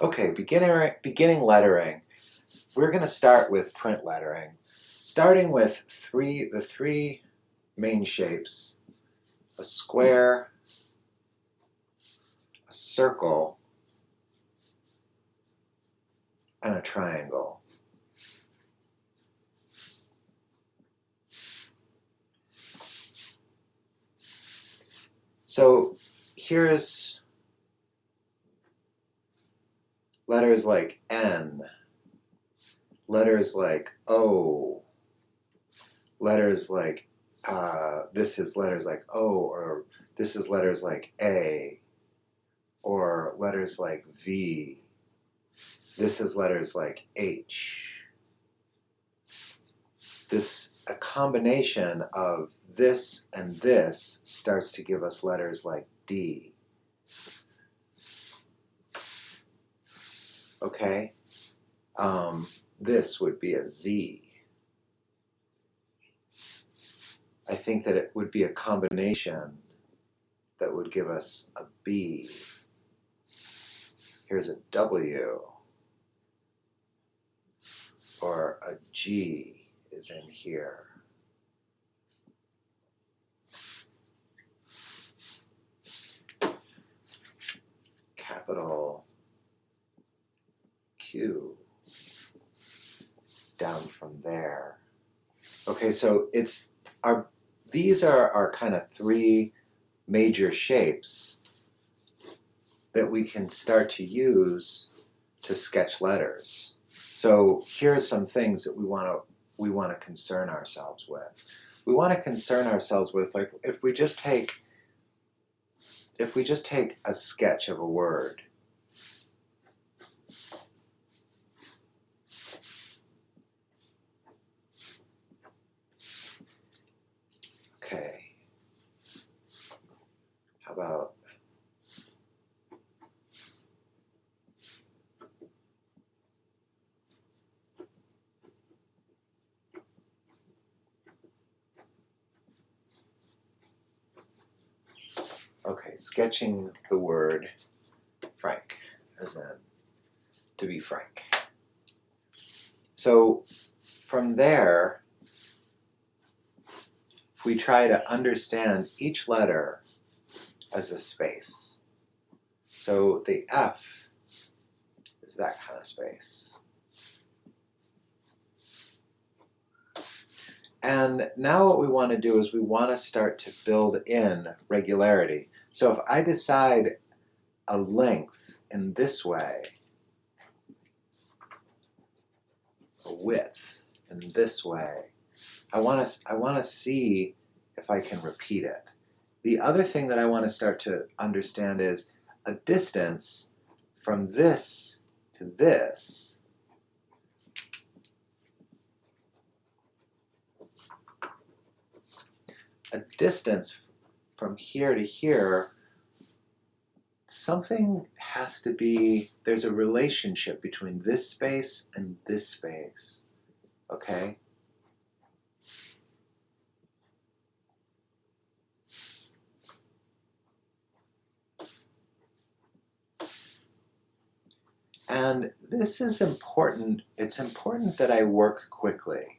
Okay, beginning lettering. We're going to start with print lettering, starting with the three main shapes: a square, a circle, and a triangle. So here's letters like N, letters like O, letters like this is letters like O, or this is letters like A, or letters like V. This is letters like H. A combination of this and this starts to give us letters like D. Okay? This would be a Z. I think that it would be a combination that would give us a B. Here's a W. Or a G is in here. Capital Q. It's down from there. Okay, so these are our kind of three major shapes that we can start to use to sketch letters. So here's some things that we want to concern ourselves with. We want to concern ourselves with, like, if we just take a sketch of a word. Okay. How about sketching the word frank, as in to be frank. So from there, we try to understand each letter as a space. So the F is that kind of space. And now what we want to do is we want to start to build in regularity. So if I decide a length in this way, a width in this way, I want to see if I can repeat it. The other thing that I want to start to understand is a distance from this to this. A distance from here to here, something has to be, there's a relationship between this space and this space, okay? And this is important. It's important that I work quickly.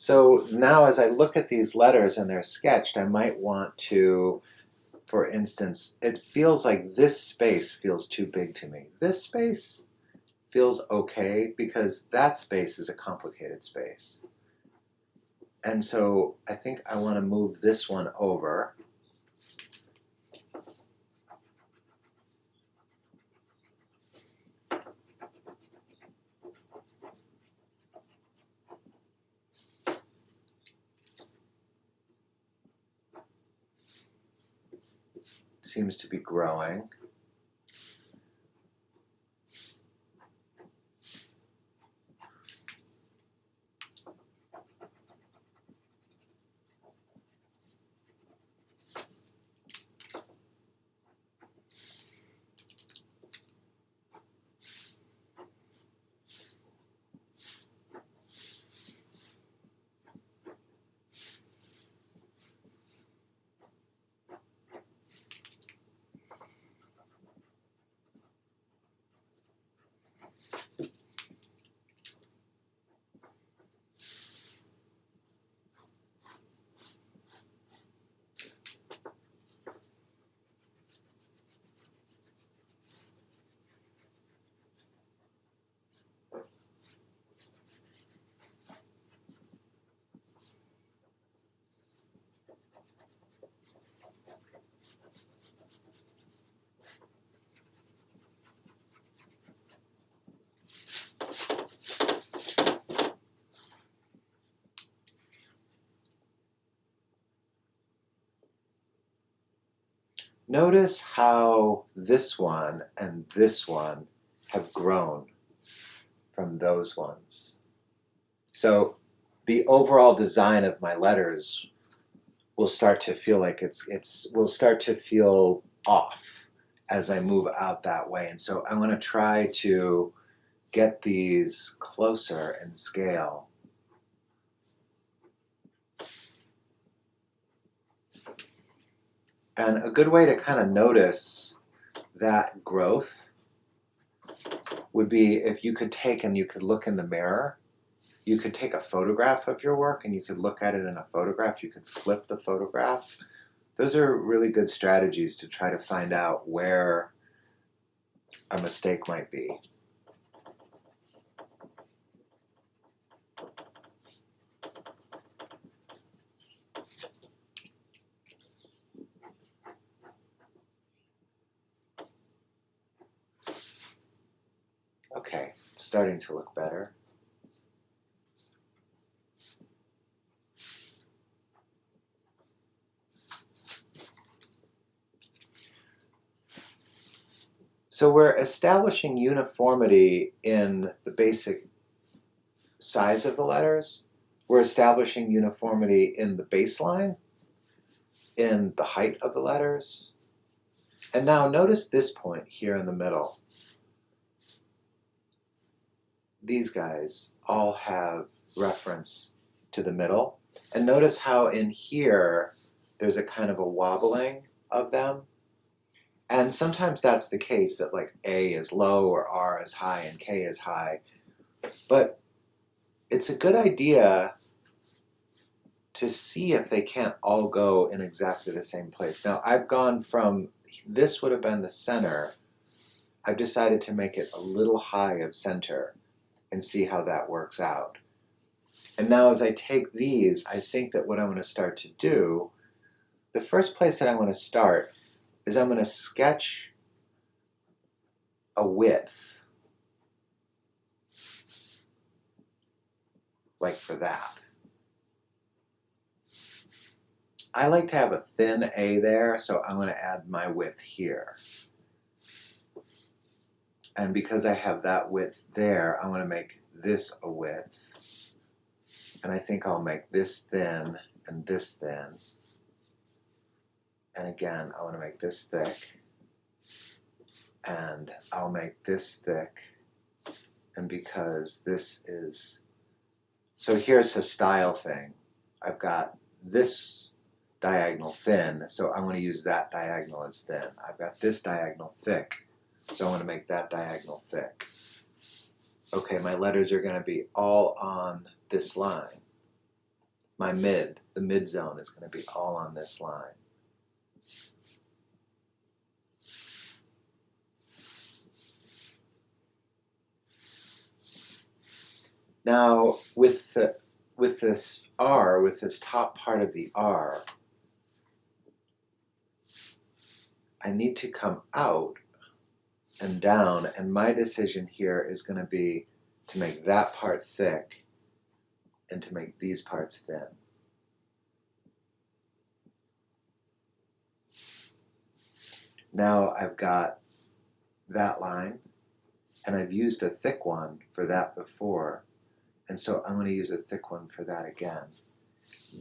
So now as I look at these letters and they're sketched, I might want to, for instance, it feels like this space feels too big to me. This space feels okay because that space is a complicated space. And so I think I want to move this one over. Seems to be growing. notice how this one and this one have grown from those ones. So the overall design of my letters will start to feel like will start to feel off as I move out that way. And so I want to try to get these closer in scale. And a good way to kind of notice that growth would be if you could take and you could look in the mirror. You could take a photograph of your work and you could look at it in a photograph. You could flip the photograph. Those are really good strategies to try to find out where a mistake might be. Okay, it's starting to look better. So we're establishing uniformity in the basic size of the letters. We're establishing uniformity in the baseline, in the height of the letters. And now notice this point here in the middle. These guys all have reference to the middle. And notice how in here there's a kind of a wobbling of them. And sometimes that's the case, that like A is low or R is high and K is high. But it's a good idea to see if they can't all go in exactly the same place. Now I've gone from, this would have been the center. I've decided to make it a little high of center and see how that works out. And now as I take these, I think that what I'm going to start to do, the first place that I want to start is I'm going to sketch a width, like for that. I like to have a thin A there, so I'm going to add my width here. And because I have that width there, I'm going to make this a width. And I think I'll make this thin and this thin. And again, I want to make this thick. And I'll make this thick. And because this is... So here's a style thing. I've got this diagonal thin, so I want to use that diagonal as thin. I've got this diagonal thick, so I want to make that diagonal thick. Okay, my letters are going to be all on this line. The mid zone is going to be all on this line. Now, with this R, with this top part of the R, I need to come out and down, and my decision here is going to be to make that part thick and to make these parts thin. Now I've got that line, and I've used a thick one for that before, and so I'm going to use a thick one for that again.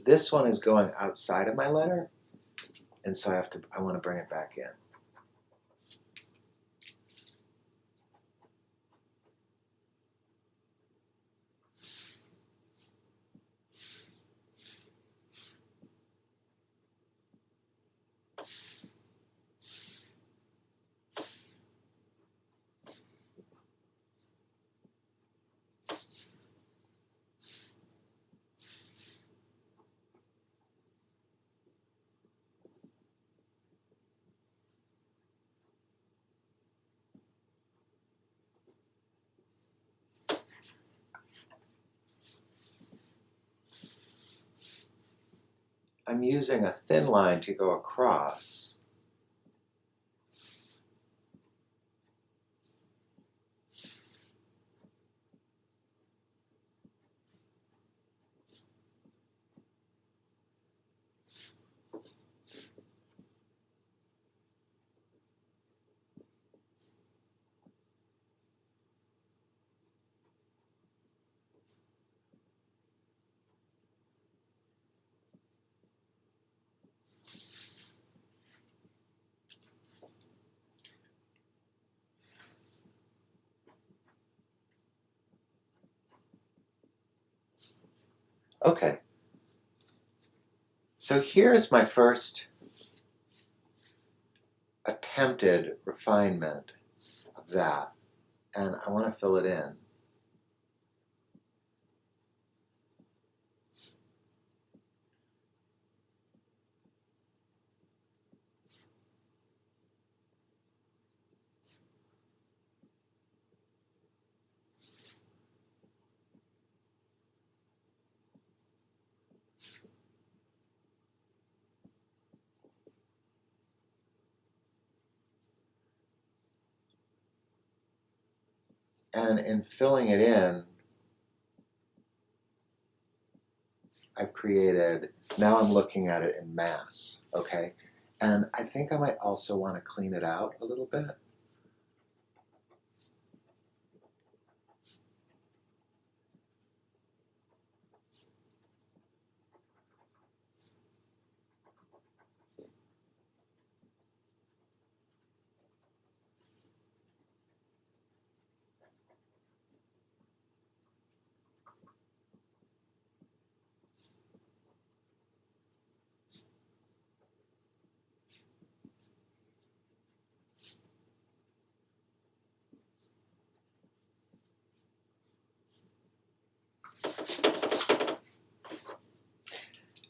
This one is going outside of my letter, and so I want to bring it back in. I'm using a thin line to go across. Okay. So here's my first attempted refinement of that, and I want to fill it in. And in filling it in, I've created, now I'm looking at it in mass, okay? And I think I might also want to clean it out a little bit.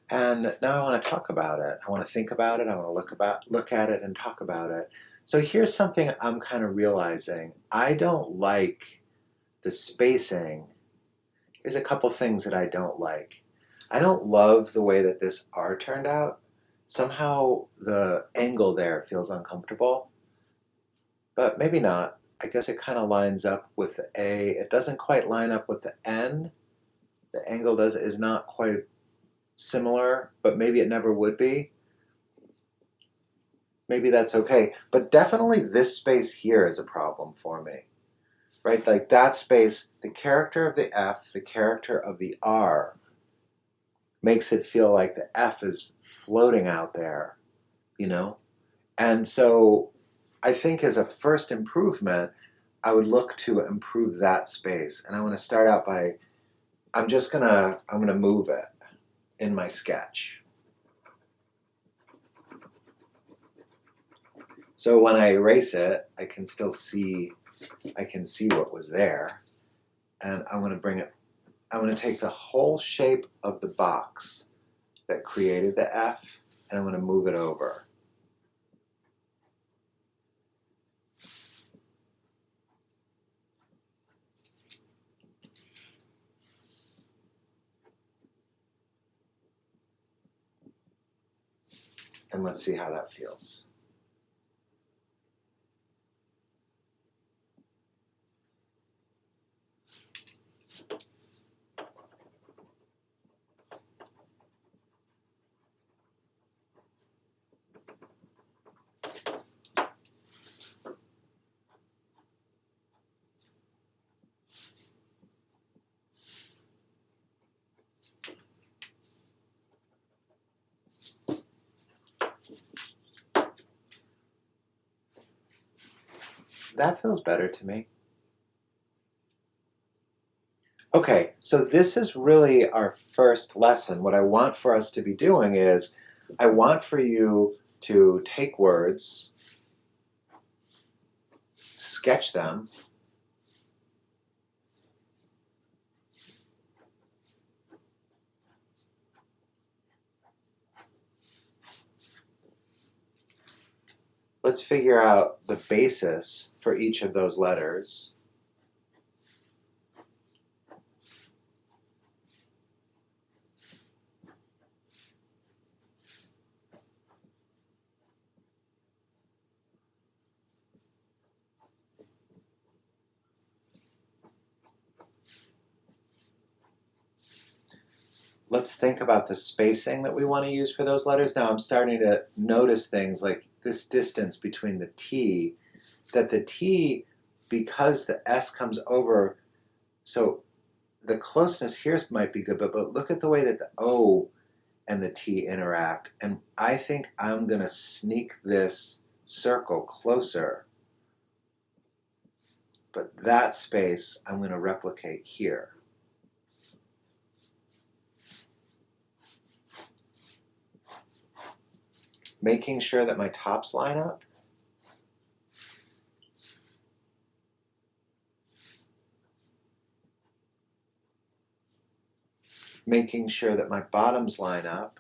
And now I want to talk about it. I want to think about it. I want to look at it and talk about it. So here's something I'm kind of realizing. I don't like the spacing. Here's a couple things that I don't like. I don't love the way that this R turned out. Somehow the angle there feels uncomfortable, but maybe not. I guess it kind of lines up with the A. It doesn't quite line up with the N. The angle is not quite similar, but maybe it never would be. Maybe that's okay. But definitely this space here is a problem for me, right? Like that space, the character of the F, the character of the R makes it feel like the F is floating out there, you know? And so I think as a first improvement, I would look to improve that space. And I want to start out by, I'm gonna move it in my sketch. So when I erase it, I can still see, I can see what was there. And I'm gonna bring it, I'm gonna take the whole shape of the box that created the F, and I'm gonna move it over. And let's see how that feels. That feels better to me. Okay, so this is really our first lesson. What I want for us to be doing is, I want for you to take words, sketch them, let's figure out the basis for each of those letters. Let's think about the spacing that we want to use for those letters. Now I'm starting to notice things like this distance between the T, that the T, because the S comes over, so the closeness here might be good, but look at the way that the O and the T interact. And I think I'm going to sneak this circle closer. But that space I'm going to replicate here. making sure that my tops line up. Making sure that my bottoms line up.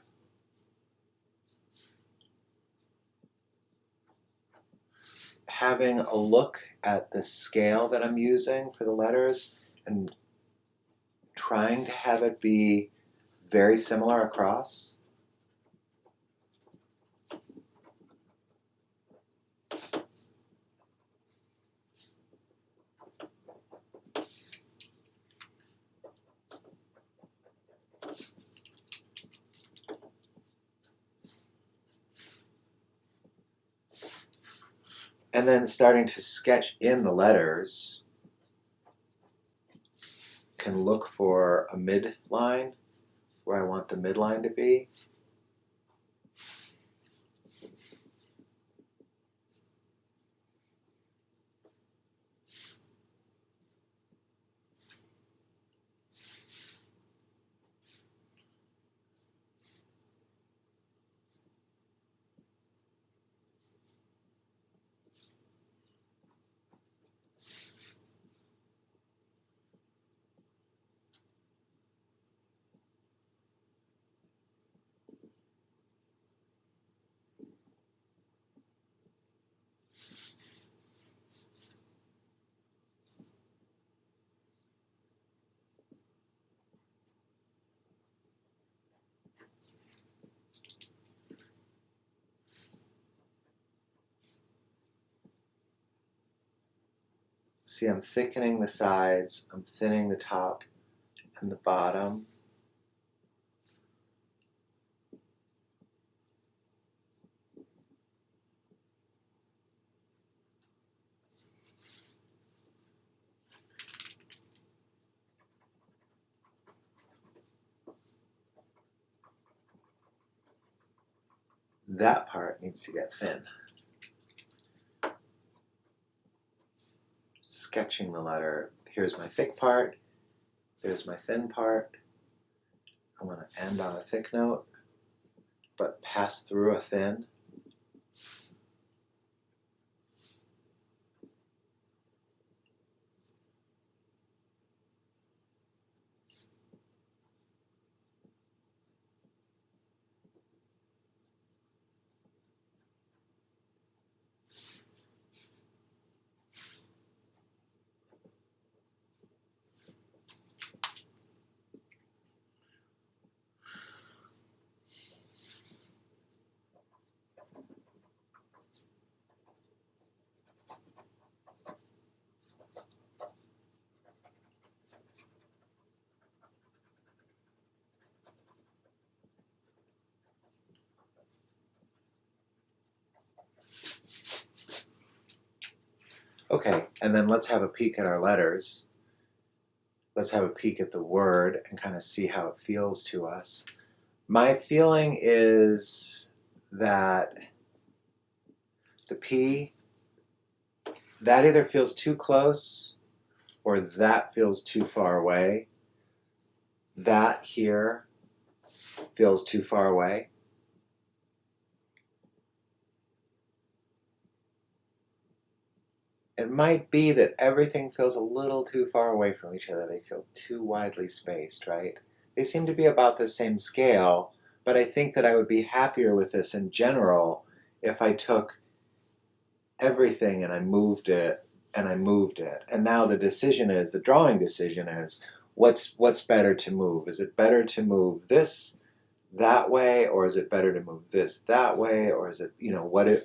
Having a look at the scale that I'm using for the letters and trying to have it be very similar across. And then starting to sketch in the letters. Can look for a midline where I want the midline to be. See, I'm thickening the sides, I'm thinning the top and the bottom. That part needs to get thin. Sketching the letter. Here's my thick part. There's my thin part. I want to end on a thick note, but pass through a thin. Okay, and then let's have a peek at our letters. Let's have a peek at the word and kind of see how it feels to us. My feeling is that the P, that either feels too close or that feels too far away. That here feels too far away. It might be that everything feels a little too far away from each other. They feel too widely spaced, right? They seem to be about the same scale, but I think that I would be happier with this in general if I took everything and I moved it and I moved it. And now the decision is, the drawing decision is, what's better to move? Is it better to move this that way, or is it better to move this that way, or is it,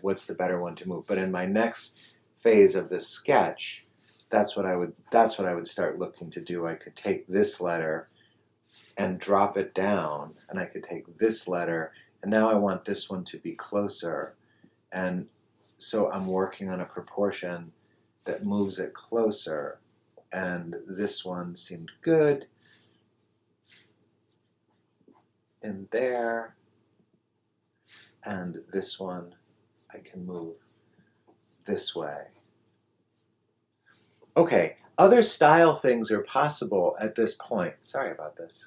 what's the better one to move? But in my next phase of this sketch, that's what I would start looking to do. I could take this letter and drop it down, and I could take this letter, and now I want this one to be closer, and so I'm working on a proportion that moves it closer, and this one seemed good in there, and this one I can move this way. Okay, other style things are possible at this point. Sorry about this.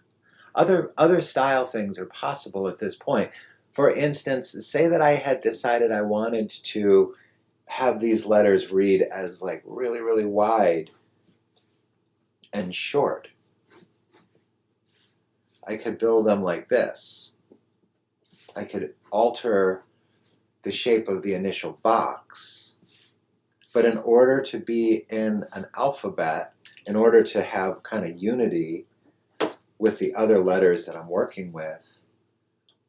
Other style things are possible at this point. For instance, say that I had decided I wanted to have these letters read as like really, really wide and short. I could build them like this. I could alter the shape of the initial box. But in order to be in an alphabet, in order to have kind of unity with the other letters that I'm working with,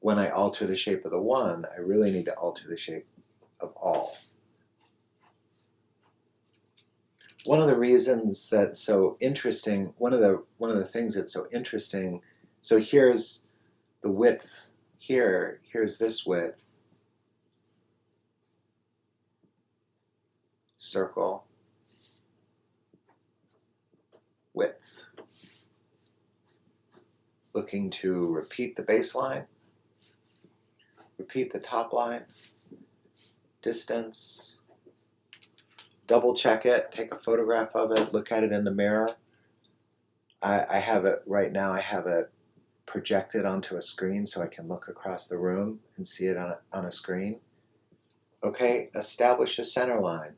when I alter the shape of the one, I really need to alter the shape of all. One of the reasons that's so interesting, one of the things that's so interesting, so here's the width here, here's this width, circle, width. Looking to repeat the baseline, repeat the top line, distance, double check it, take a photograph of it, look at it in the mirror. I have it right now, I have it projected onto a screen so I can look across the room and see it on a screen. Okay, establish a center line.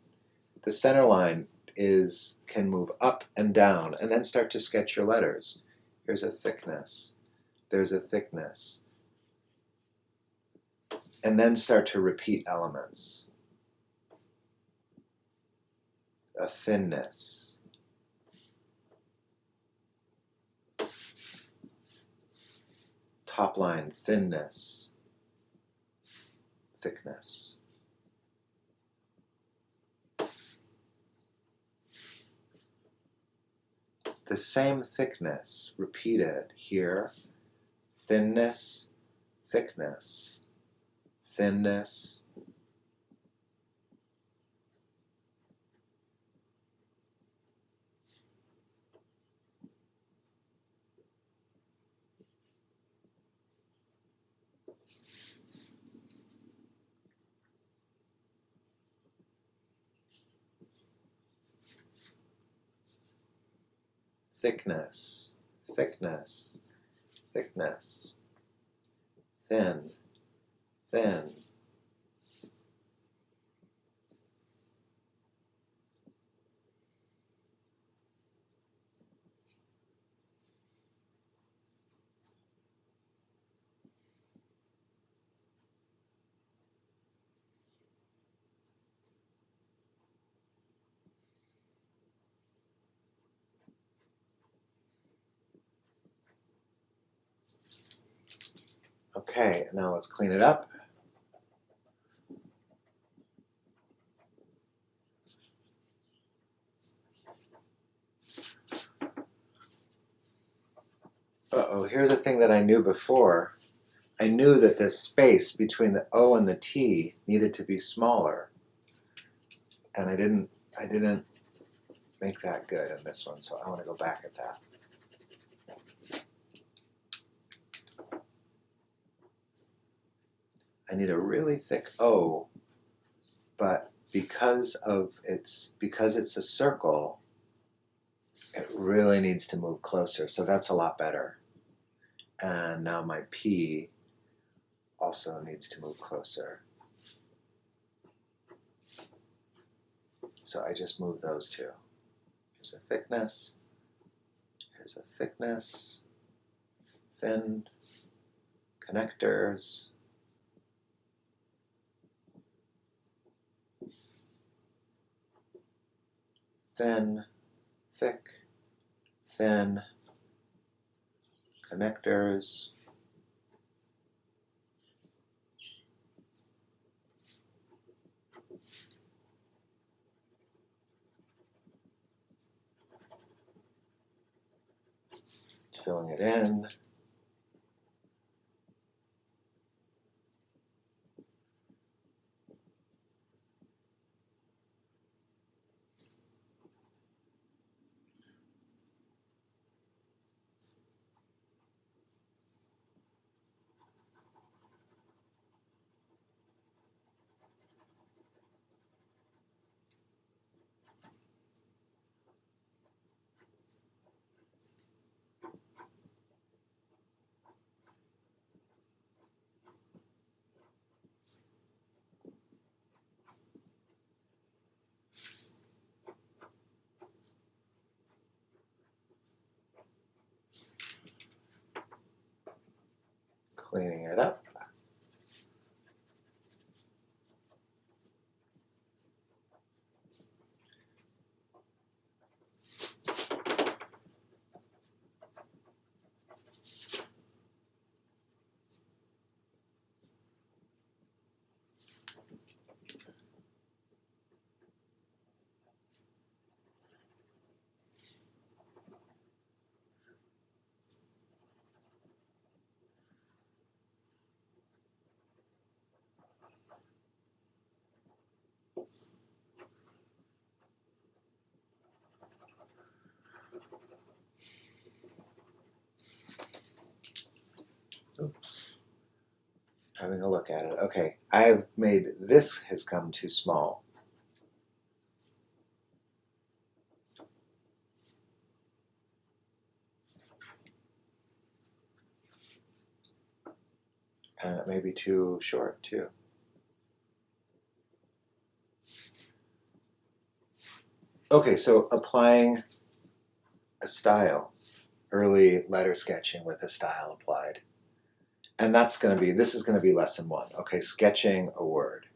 The center line can move up and down, and then start to sketch your letters. Here's a thickness. There's a thickness. And then start to repeat elements. A thinness. Top line, thinness. Thickness. The same thickness repeated here. Thinness, thickness, thinness. Thickness, thickness, thickness, thin, thin. Okay, now let's clean it up. Uh-oh, here's the thing that I knew before. I knew that this space between the O and the T needed to be smaller. And I didn't make that good in this one, so I want to go back at that. I need a really thick O, but because it's a circle, it really needs to move closer, so that's a lot better. And now my P also needs to move closer. So I just move those two. Here's a thickness, here's a thickness, thin, connectors, thin, thick, thin, connectors, filling it in. cleaning it up. Oops. Having a look at it. Okay, I've made this has come too small. And it may be too short too. Okay, so applying a style, early letter sketching with a style applied. And that's going to be, this is going to be lesson 1. Okay, sketching a word.